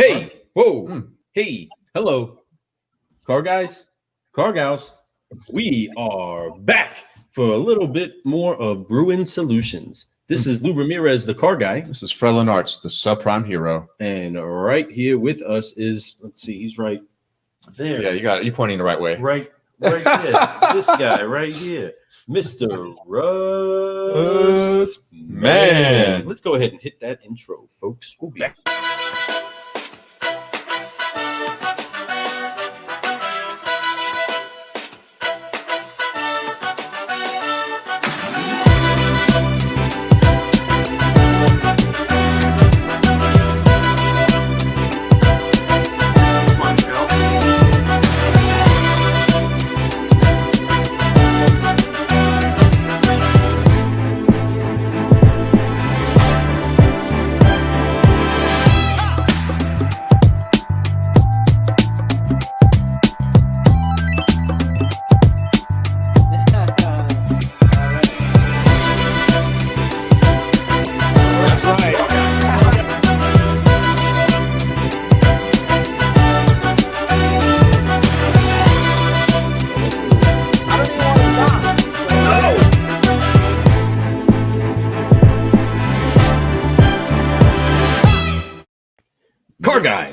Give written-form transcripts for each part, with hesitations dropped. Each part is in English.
Hey, whoa, hey, hello, car guys, car gals. We are back for a little bit more of Brewing Solutions. This is Lou Ramirez, the car guy. This is Frelin Arts, the subprime hero. And right here with us is, let's see, he's right there. Yeah, you got it. You're pointing the right way. Right there. This guy right here, Mr. Russ Mann. Let's go ahead and hit that intro, folks. We'll be back.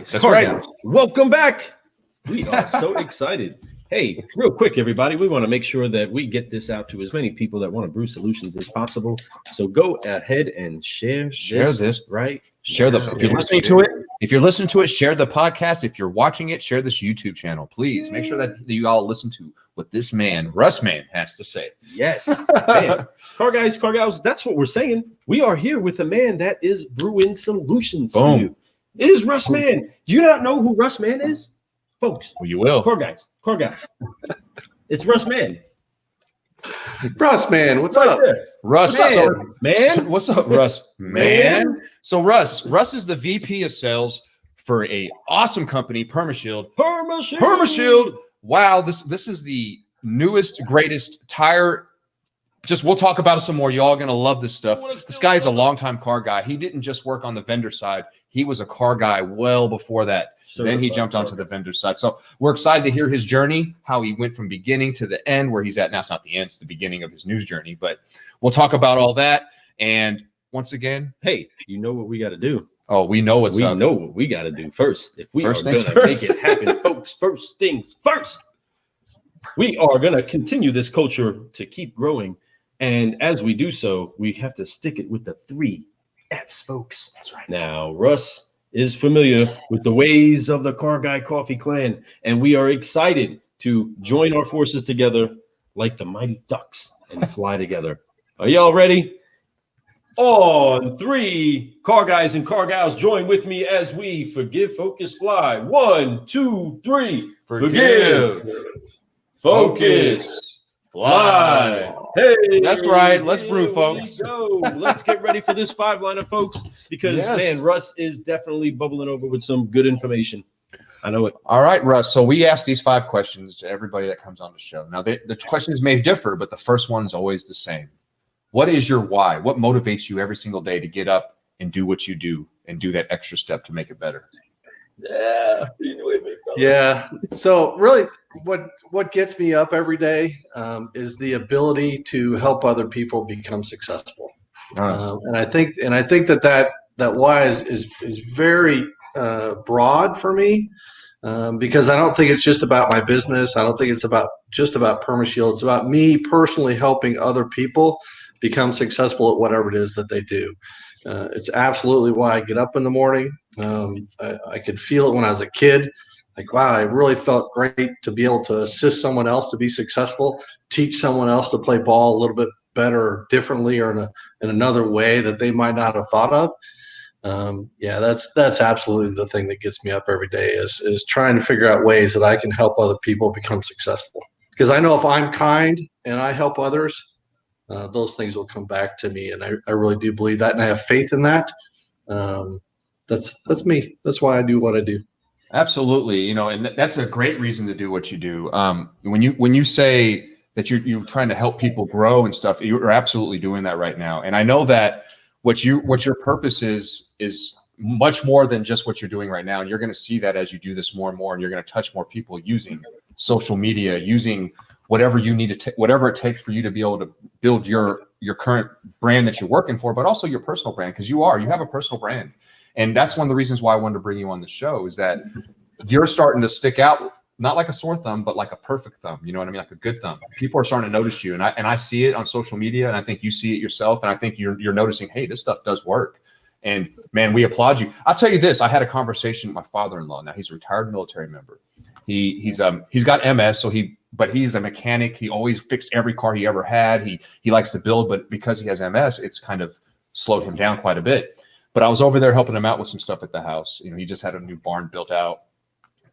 That's right. Guys. Welcome back. We are so excited. Hey, real quick, everybody, we want to make sure that we get this out to as many people that want to brew solutions as possible. So go ahead and share this, right? Share the. If you're listening to it, share the podcast. If you're watching it, share this YouTube channel. Please make sure that you all listen to what this man, Russ Mann, has to say. Yes, man. Car guys, car gals, that's what we're saying. We are here with a man that is brewing solutions for you. It is Russ Mann. Do you not know who Russ Mann is? Folks. Well, you will. Car guys. It's Russ Mann. Russ Mann, what's up? Russ Man. What's up, Russ Mann? So Russ is the VP of sales for a awesome company, Permashield. Wow, this is the newest, greatest tire. We'll talk about it some more. Y'all gonna love this stuff. This guy's a longtime car guy. He didn't just work on the vendor side. He was a car guy well before that. Then he jumped onto the vendor side. So we're excited to hear his journey, how he went from beginning to the end, where he's at now. It's not the end, it's the beginning of his news journey. But we'll talk about all that. And once again, hey, you know what we got to do. Oh, we know what's up. We know what we got to do first. If we first are going to make it happen, folks, first things first. We are going to continue this culture to keep growing. And as we do so, we have to stick it with the 3 F's, folks. That's right. Now, Russ is familiar with the ways of the Car Guy Coffee Clan, and we are excited to join our forces together like the mighty ducks and fly together. Are y'all ready? On 3, car guys and car gals, join with me as we forgive, focus, fly. 1, 2, 3. Forgive, focus, fly. Hey, that's right. Let's brew, folks. Let's get ready for this 5-liner, folks, because man, Russ is definitely bubbling over with some good information. I know it. All right, Russ. So we ask these 5 questions to everybody that comes on the show. Now, the questions may differ, but the first one is always the same. What is your why? What motivates you every single day to get up and do what you do and do that extra step to make it better? Yeah. So really, what gets me up every day is the ability to help other people become successful. And I think that why is very broad for me because I don't think it's just about my business. I don't think it's just about Permashield. It's about me personally helping other people become successful at whatever it is that they do. It's absolutely why I get up in the morning. I could feel it when I was a kid. Like, wow, I really felt great to be able to assist someone else to be successful, teach someone else to play ball a little bit better or differently or in another way that they might not have thought of. That's absolutely the thing that gets me up every day is trying to figure out ways that I can help other people become successful. Because I know if I'm kind and I help others, those things will come back to me. And I really do believe that, and I have faith in that. That's me. That's why I do what I do. Absolutely. And that's a great reason to do what you do. When you say that you're trying to help people grow and stuff, you're absolutely doing that right now. And I know that what your purpose is much more than just what you're doing right now. And you're going to see that as you do this more and more, and you're going to touch more people using social media, using whatever you need to, whatever it takes for you to be able to build your current brand that you're working for, but also your personal brand, because you have a personal brand. And that's one of the reasons why I wanted to bring you on the show, is that you're starting to stick out, not like a sore thumb, but like a perfect thumb. You know what I mean? Like a good thumb. People are starting to notice you. And I see it on social media, and I think you see it yourself. And I think you're noticing, hey, this stuff does work. And man, we applaud you. I'll tell you this. I had a conversation with my father-in-law. Now, he's a retired military member. He's got MS, but he's a mechanic. He always fixed every car he ever had. He likes to build, but because he has MS, it's kind of slowed him down quite a bit. But I was over there helping him out with some stuff at the house. You know, he just had a new barn built out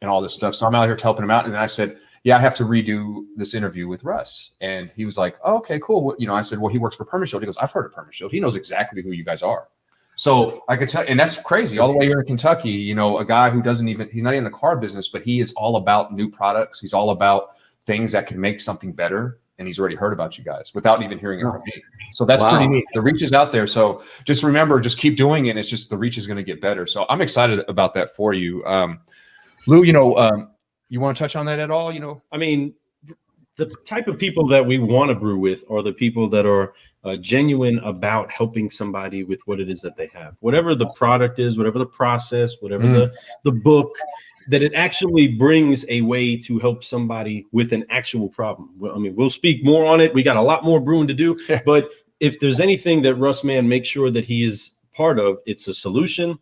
and all this stuff. So I'm out here helping him out. And then I said, yeah, I have to redo this interview with Russ. And he was like, oh, okay, cool. You know, I said, well, he works for Perma Shield. He goes, I've heard of Perma Shield. He knows exactly who you guys are. So I could tell, and that's crazy. All the way here in Kentucky, you know, a guy who he's not in the car business, but he is all about new products. He's all about things that can make something better. And he's already heard about you guys without even hearing it from me. So that's pretty neat. The reach is out there. So just remember, just keep doing it. It's just the reach is going to get better. So I'm excited about that for you. Lou, you know, you want to touch on that at all? You know, I mean, the type of people that we want to brew with are the people that are genuine about helping somebody with what it is that they have, whatever the product is, whatever the process, whatever the book, that it actually brings a way to help somebody with an actual problem. Well, I mean, we'll speak more on it. We got a lot more brewing to do, but if there's anything that Russ Mann makes sure that he is part of, it's a solution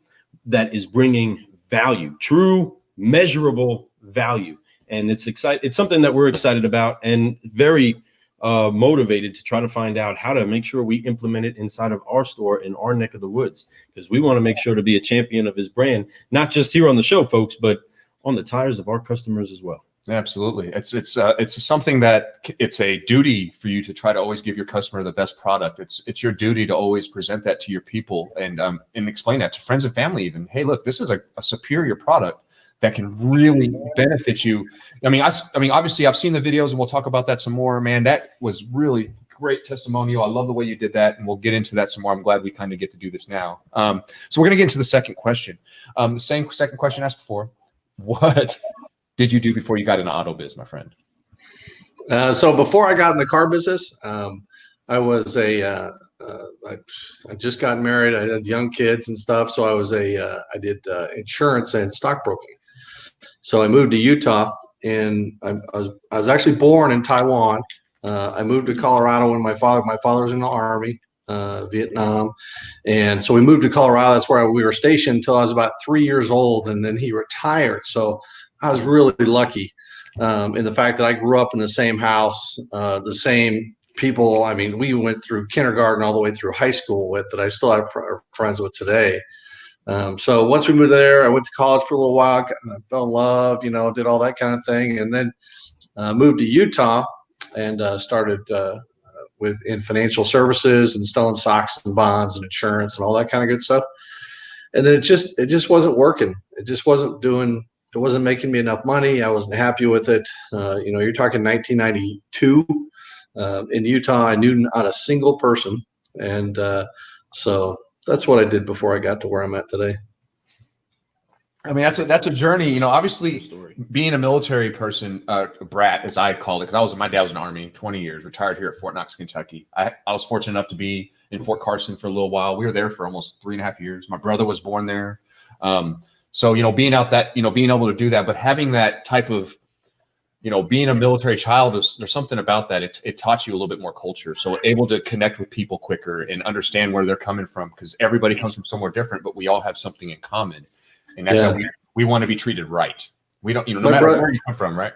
that is bringing value, true, measurable value. And it's something that we're excited about and very motivated to try to find out how to make sure we implement it inside of our store in our neck of the woods, because we want to make sure to be a champion of his brand, not just here on the show, folks, but on the tires of our customers as well. Absolutely. It's something that it's a duty for you to try to always give your customer the best product. It's your duty to always present that to your people and explain that to friends and family even. Hey, look, this is a superior product that can really benefit you. I mean, obviously I've seen the videos and we'll talk about that some more, man. That was really great testimonial. I love the way you did that. And we'll get into that some more. I'm glad we kind of get to do this now. So we're going to get into the second question. The same second question asked before. What did you do before you got into auto biz, my friend? So before I got in the car business, I was I just got married. I had young kids and stuff. So I did insurance and stockbroking. So I moved to Utah, and I was actually born in Taiwan. I moved to Colorado when my father was in the Army, Vietnam. And so we moved to Colorado. That's where we were stationed until I was about 3 years old. And then he retired. So I was really lucky in the fact that I grew up in the same house, the same people. I mean, we went through kindergarten all the way through high school with that I still have friends with today. So once we moved there, I went to college for a little while, fell in love, you know, did all that kind of thing. And then moved to Utah and started in financial services and selling stocks and bonds and insurance and all that kind of good stuff. And then it just wasn't working. It wasn't making me enough money. I wasn't happy with it. You know, you're talking 1992 in Utah. I knew not a single person. And so that's what I did before I got to where I'm at today. I mean, that's a journey, you know, obviously being a military person, brat, as I called it, because my dad was in the Army 20 years, retired here at Fort Knox, Kentucky. I was fortunate enough to be in Fort Carson for a little while. We were there for almost 3.5 years. My brother was born there. So, you know, being able to do that, but having that type of, you know, being a military child, there's something about that. It taught you a little bit more culture. So able to connect with people quicker and understand where they're coming from, because everybody comes from somewhere different, but we all have something in common. And that's how we want to be treated right. We don't, you know, no matter where you come from, right?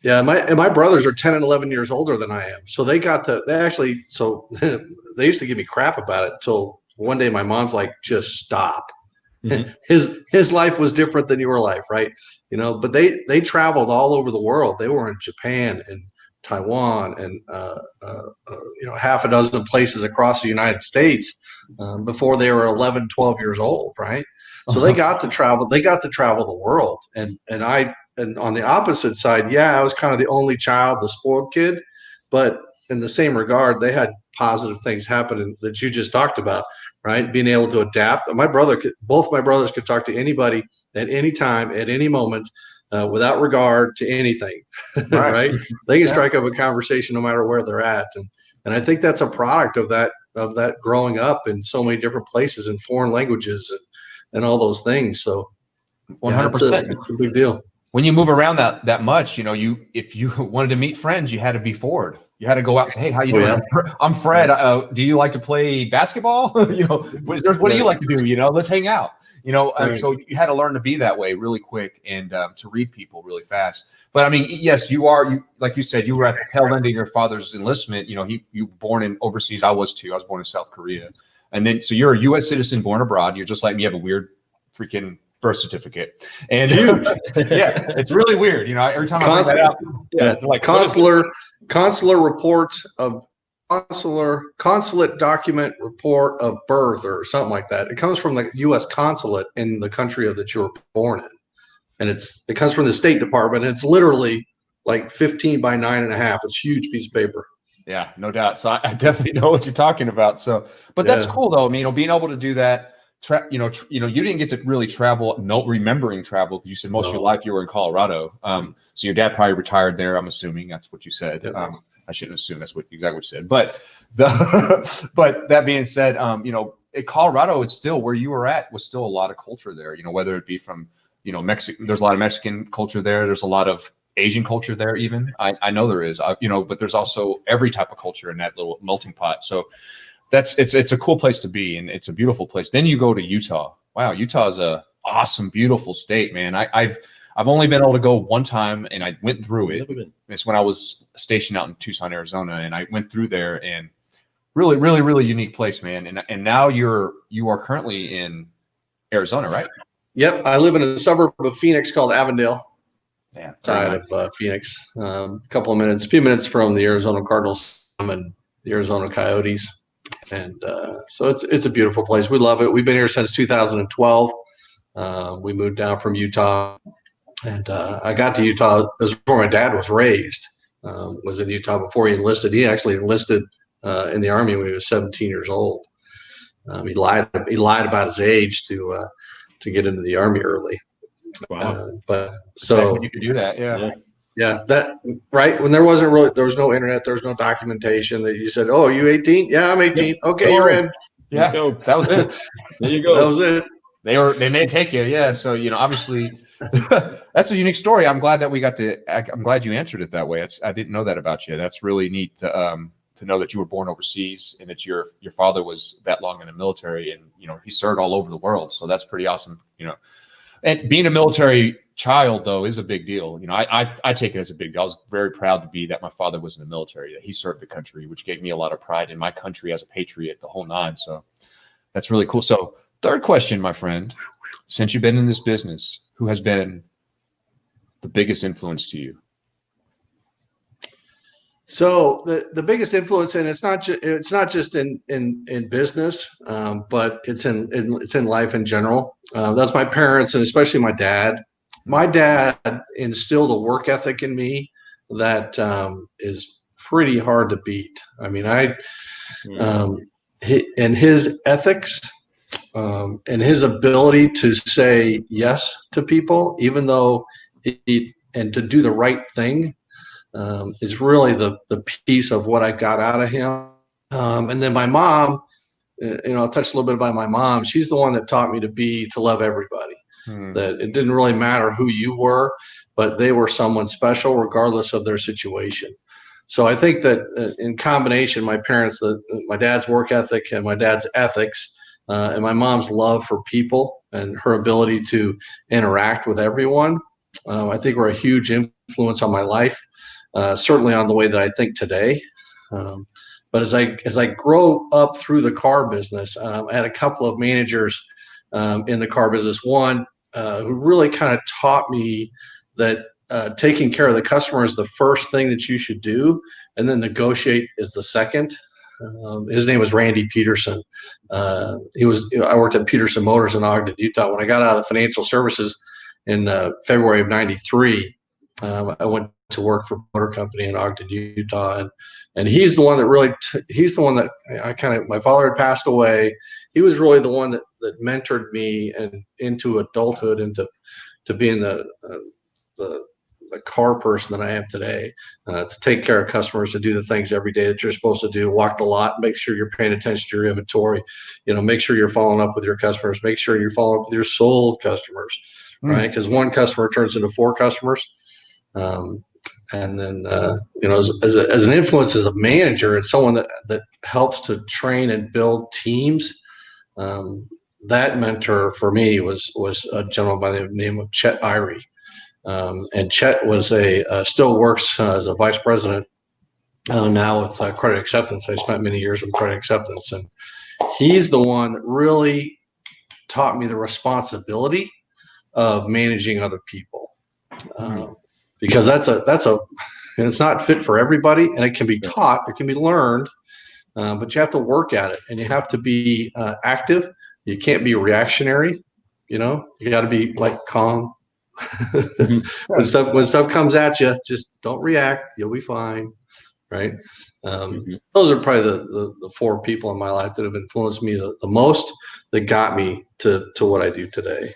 Yeah, my brothers are 10 and 11 years older than I am. So they used to give me crap about it until one day my mom's like, just stop. Mm-hmm. His life was different than your life, right? You know, but they traveled all over the world. They were in Japan and Taiwan and you know, half a dozen places across the United States before they were 11, 12 years old, right? So they got to travel. They got to travel the world, and on the opposite side, I was kind of the only child, the spoiled kid. But in the same regard, they had positive things happen that you just talked about. right? Being able to adapt. Both my brothers could talk to anybody at any time, at any moment, without regard to anything, right? They can strike up a conversation no matter where they're at. And I think that's a product of that growing up in so many different places in foreign languages and all those things. So 100%. It's a big deal. When you move around that much, if you wanted to meet friends, you had to be forward. You had to go out and say, "Hey, how you doing? Yeah. I'm Fred. Do you like to play basketball? What do you like to do? Let's hang out." And so you had to learn to be that way really quick and to read people really fast. But I mean, yes, you like you said, you were at the tail end of your father's enlistment. You were born in overseas. I was too. I was born in South Korea, and then so you're a U.S. citizen born abroad. You're just like me. You have a weird freaking birth certificate, and yeah, it's really weird. Every time I bring that out, like consulate document report of birth or something like that. It comes from the U.S. consulate in the country that you were born in, and it comes from the State Department. And it's literally like 15 by 9.5. It's a huge piece of paper. Yeah, no doubt. So I definitely know what you're talking about. So, but that's cool though. I mean, being able to do that. You didn't get to really travel, remembering travel, because you said most of your life you were in Colorado. So your dad probably retired there. I'm assuming that's what you said. Yep. I shouldn't assume that's exactly what you said. But but that being said, Colorado is still where you were at was still a lot of culture there. Whether it be from Mexico, there's a lot of Mexican culture there. There's a lot of Asian culture there. Even I know there is. But there's also every type of culture in that little melting pot. So. It's a cool place to be, and it's a beautiful place. Then you go to Utah. Wow, Utah is a awesome, beautiful state, man. I've only been able to go one time, and I went through it. It's when I was stationed out in Tucson, Arizona, and I went through there, and really, really, really unique place, man. And now you are currently in Arizona, right? Yep, I live in a suburb of Phoenix called Avondale. Yeah, side of Phoenix, a few minutes from the Arizona Cardinals and the Arizona Coyotes. And so it's a beautiful place. We love it. We've been here since 2012. We moved down from Utah, and I got to Utah before my dad was raised. Was in Utah before he enlisted. He actually enlisted in the Army when he was 17 years old. He lied about his age to get into the Army early. Wow! But so you could do that, yeah. Yeah, that right when there was no internet, there was no documentation that you said, "Oh, are you 18? Yeah, I'm 18. Okay, you're in." Yeah, that was it. There you go. That was it. They may take you, yeah. So obviously, that's a unique story. I'm glad that I'm glad you answered it that way. I didn't know that about you. That's really neat to know that you were born overseas and that your father was that long in the military, and he served all over the world. So that's pretty awesome. And being a military child, though, is a big deal. I take it as a big deal. I was very proud to be that my father was in the military, that he served the country, which gave me a lot of pride in my country as a patriot, the whole nine. So that's really cool. So third question, my friend, since you've been in this business, who has been the biggest influence to you? So the biggest influence, and it's not just in business, but it's in life in general. That's my parents, and especially my dad. My dad instilled a work ethic in me that is pretty hard to beat. I mean, and his ethics and his ability to say yes to people, even though and to do the right thing. Is really the piece of what I got out of him. And then my mom, I'll touch a little bit about my mom. She's the one that taught me to love everybody. That it didn't really matter who you were, but they were someone special regardless of their situation. So I think that in combination, my parents, my dad's work ethic and my dad's ethics, and my mom's love for people and her ability to interact with everyone, I think were a huge influence on my life. Certainly on the way that I think today. But as I grow up through the car business, I had a couple of managers in the car business. One who really kind of taught me that taking care of the customer is the first thing that you should do, and then negotiate is the second. His name was Randy Peterson. I worked at Peterson Motors in Ogden, Utah. When I got out of the financial services in February of '93, I went to work for a motor company in Ogden, Utah, and he's the one that really he's the one that my father had passed away. He was really the one that mentored me and into adulthood, into being the car person that I am today, to take care of customers, to do the things every day that you're supposed to do, walk the lot, make sure you're paying attention to your inventory, make sure you're following up with your customers, make sure you're following up with your sold customers, right? Because one customer turns into 4 customers. And then, as an influence, as a manager, it's someone that helps to train and build teams. That mentor for me was a gentleman by the name of Chet Irie. And Chet was still works as a vice president now with credit acceptance. I spent many years with credit acceptance, and he's the one that really taught me the responsibility of managing other people, because that's and it's not fit for everybody, and it can be taught, it can be learned, but you have to work at it, and you have to be active. You can't be reactionary. You got to be calm. When stuff comes at you, just don't react. You'll be fine, right? Those are probably the 4 people in my life that have influenced me the most, that got me to what I do today.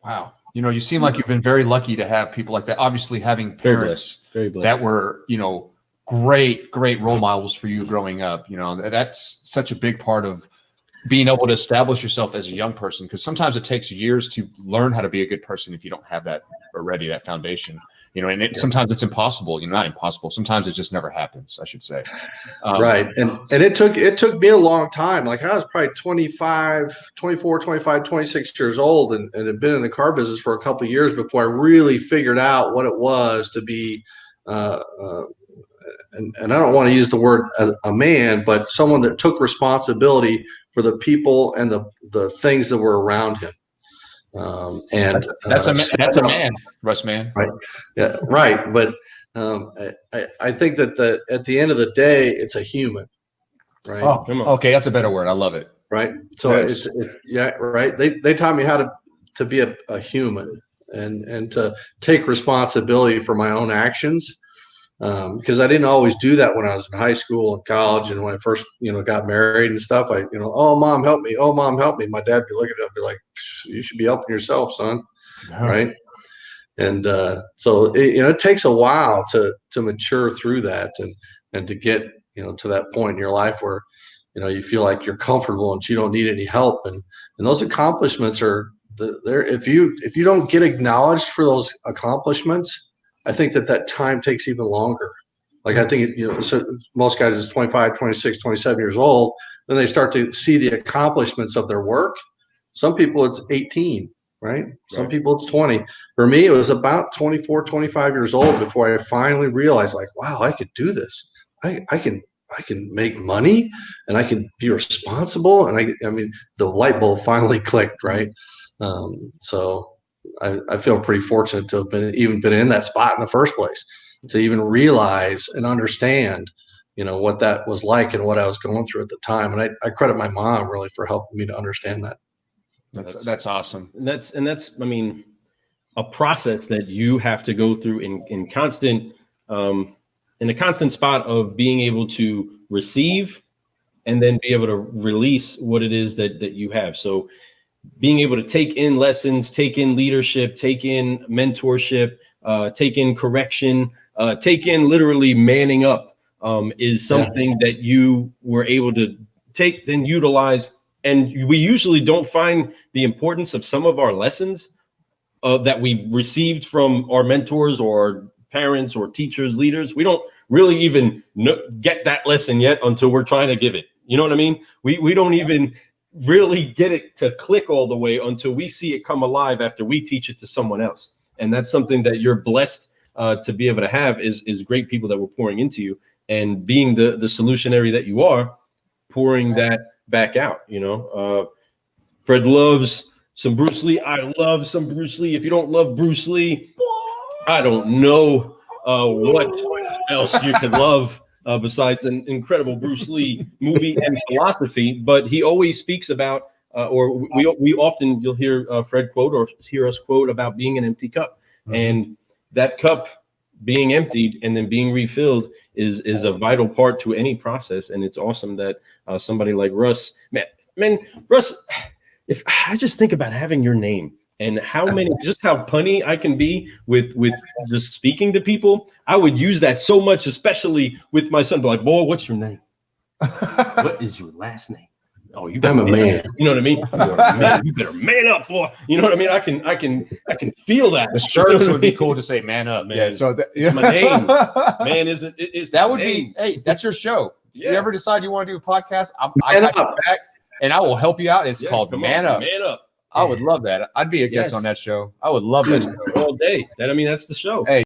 Wow. You seem like you've been very lucky to have people like that. Obviously, having parents very blessed. That were, great role models for you growing up. That's such a big part of being able to establish yourself as a young person, because sometimes it takes years to learn how to be a good person if you don't have that already, that foundation. And sometimes it's impossible. Not impossible. Sometimes it just never happens, I should say. Right. And it took me a long time. I was probably 24, 25, 26 years old, and had been in the car business for a couple of years before I really figured out what it was to be, and I don't want to use the word a man, but someone that took responsibility for the people and the things that were around him. And that's a man, Russ Mann. Right. Yeah. Right. But I think that at the end of the day, it's a human. Right. Oh, okay. That's a better word. I love it. Right. So it's right. They taught me how to be a human, and to take responsibility for my own actions. Because I didn't always do that when I was in high school and college, and when I first, got married and stuff. Oh, Mom, help me. Oh, Mom, help me. My dad would be looking at me like, you should be helping yourself, son. Yeah. Right. And so it takes a while to mature through that, and to get to that point in your life where you feel like you're comfortable and you don't need any help, and those accomplishments are there. If you don't get acknowledged for those accomplishments, I think that time takes even longer. I think, so most guys is 25, 26, 27 years old. Then they start to see the accomplishments of their work. Some people it's 18, right? Some people it's 20. For me, it was about 24, 25 years old before I finally realized, wow, I could do this. I can make money, and I can be responsible. And I mean, the light bulb finally clicked, right? So I feel pretty fortunate to have been in that spot in the first place, to even realize and understand, what that was like and what I was going through at the time. And I credit my mom really for helping me to understand that. That's awesome. And that's I mean, a process that you have to go through in a constant spot of being able to receive and then be able to release what it is that you have. So being able to take in lessons, take in leadership, take in mentorship, take in correction, take in literally manning up, is something that you were able to take, then utilize. And we usually don't find the importance of some of our lessons that we've received from our mentors or parents or teachers, leaders. We don't really even get that lesson yet until we're trying to give it. You know what I mean? We don't even really get it to click all the way until we see it come alive after we teach it to someone else. And that's something that you're blessed to be able to have, is great people that were pouring into you, and being the solutionary that you are, pouring that back out. Fred loves some Bruce Lee. I love some Bruce Lee. If you don't love Bruce Lee, I don't know what else you could love besides an incredible Bruce Lee movie and philosophy. But he always speaks about, or we often, you'll hear Fred quote or hear us quote about being an empty cup. Mm-hmm. And that cup being emptied and then being refilled is a vital part to any process. And it's awesome that somebody like Russ, man, Russ, if I just think about having your name and how punny I can be with just speaking to people, I would use that so much, especially with my son. Be like, boy, what's your name? What is your last name? Oh, you better I'm a man. You know what I mean? You are a man. You better man up, boy. You know what I mean? I can feel that. The shirts would be cool to say "man up," man. Yeah, so it's my name. Man, is that would name. be? Hey, that's your show. Yeah. If you ever decide you want to do a podcast, I got your back, and I will help you out. It's called Man Up. Man Up. I would love that. I'd be a guest on that show. I would love that show all day. That's the show. Hey,